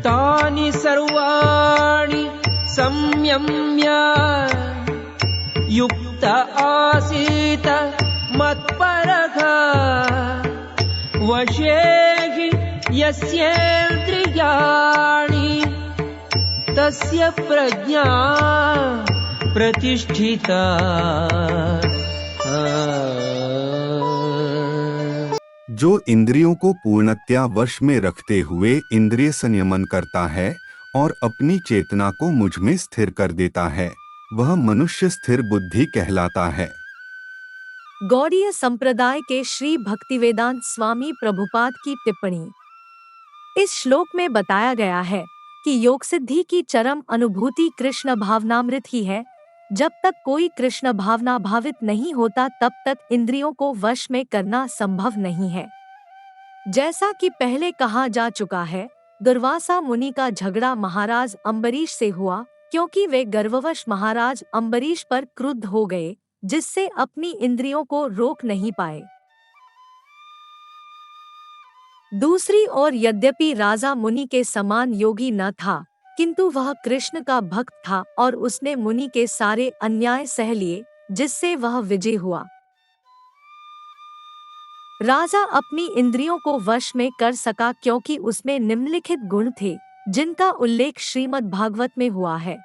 तानि सर्वाणि संयम्य युक्त आसीत मत्परः वशे हि यस्येन्द्रियाणि तस्य प्रज्ञा प्रतिष्ठिता। जो इंद्रियों को पूर्णतया वश में रखते हुए इंद्रिय संयमन करता है और अपनी चेतना को मुझ में स्थिर कर देता है, वह मनुष्य स्थिर बुद्धि कहलाता है। गौड़ीय संप्रदाय के श्री भक्तिवेदांत स्वामी प्रभुपाद की टिप्पणी। इस श्लोक में बताया गया है कि योग सिद्धि की चरम अनुभूति कृष्ण भावनामृत ही है। जब तक कोई कृष्ण भावना भावित नहीं होता तब तक इंद्रियों को वश में करना संभव नहीं है। जैसा कि पहले कहा जा चुका है, दुर्वासा मुनि का झगड़ा महाराज अम्बरीश से हुआ क्योंकि वे गर्ववश महाराज अम्बरीश पर क्रुद्ध हो गए, जिससे अपनी इंद्रियों को रोक नहीं पाए। दूसरी ओर यद्यपि राजा मुनि के समान योगी न था, किंतु वह कृष्ण का भक्त था और उसने मुनि के सारे अन्याय सह लिए, जिससे वह विजय हुआ। राजा अपनी इंद्रियों को वश में कर सका क्योंकि उसमें निम्नलिखित गुण थे, जिनका उल्लेख श्रीमद् भागवत में हुआ है।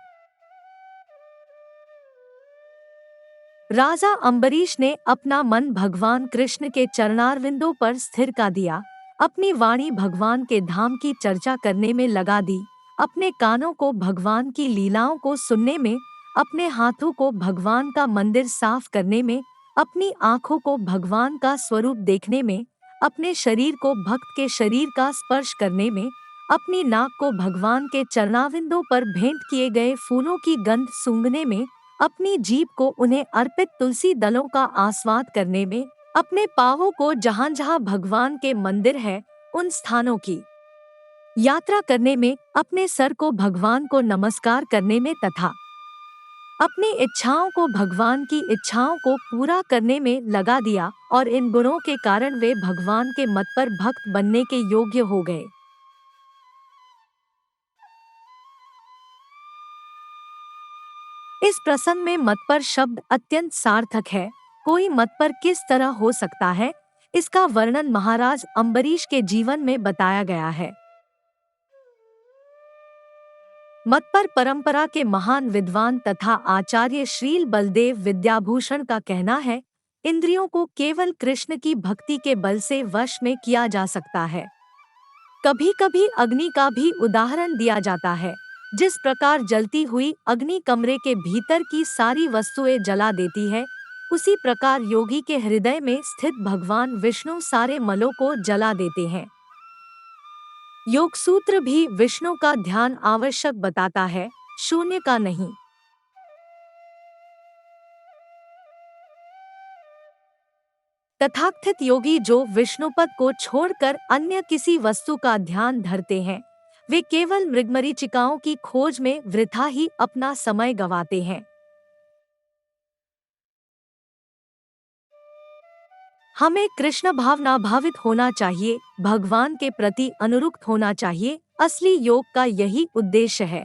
राजा अम्बरीश ने अपना मन भगवान कृष्ण के चरणारविंदों पर स्थिर कर दिया, अपनी वाणी भगवान के धाम की चर्चा करने में लगा दी, अपने कानों को भगवान की लीलाओं को सुनने में, अपने हाथों को भगवान का मंदिर साफ करने में, अपनी आँखों को भगवान का स्वरूप देखने में, अपने शरीर को भक्त के शरीर का स्पर्श करने में, अपनी नाक को भगवान के चरणारविंदों पर भेंट किए गए फूलों की गंध सूंघने में, अपनी जीभ को उन्हें अर्पित तुलसी दलों का आस्वाद करने में, अपने पांवों को जहाँ जहाँ भगवान के मंदिर है उन स्थानों की यात्रा करने में, अपने सर को भगवान को नमस्कार करने में तथा अपनी इच्छाओं को भगवान की इच्छाओं को पूरा करने में लगा दिया और इन गुणों के कारण वे भगवान के मत पर भक्त बनने के योग्य हो गए। इस प्रसंग में मत पर शब्द अत्यंत सार्थक है। कोई मत पर किस तरह हो सकता है, इसका वर्णन महाराज अम्बरीश के जीवन में बताया गया है। मत पर परंपरा के महान विद्वान तथा आचार्य श्रील बलदेव विद्याभूषण का कहना है, इंद्रियों को केवल कृष्ण की भक्ति के बल से वश में किया जा सकता है। कभी कभी अग्नि का भी उदाहरण दिया जाता है। जिस प्रकार जलती हुई अग्नि कमरे के भीतर की सारी वस्तुएं जला देती है, उसी प्रकार योगी के हृदय में स्थित भगवान विष्णु सारे मलों को जला देते हैं। योग सूत्र भी विष्णु का ध्यान आवश्यक बताता है, शून्य का नहीं। तथाकथित योगी जो विष्णुपद को छोड़कर अन्य किसी वस्तु का ध्यान धरते हैं, वे केवल मृगमरीचिकाओं की खोज में वृथा ही अपना समय गंवाते हैं। हमें कृष्ण भावना भावित होना चाहिए, भगवान के प्रति अनुरक्त होना चाहिए। असली योग का यही उद्देश्य है।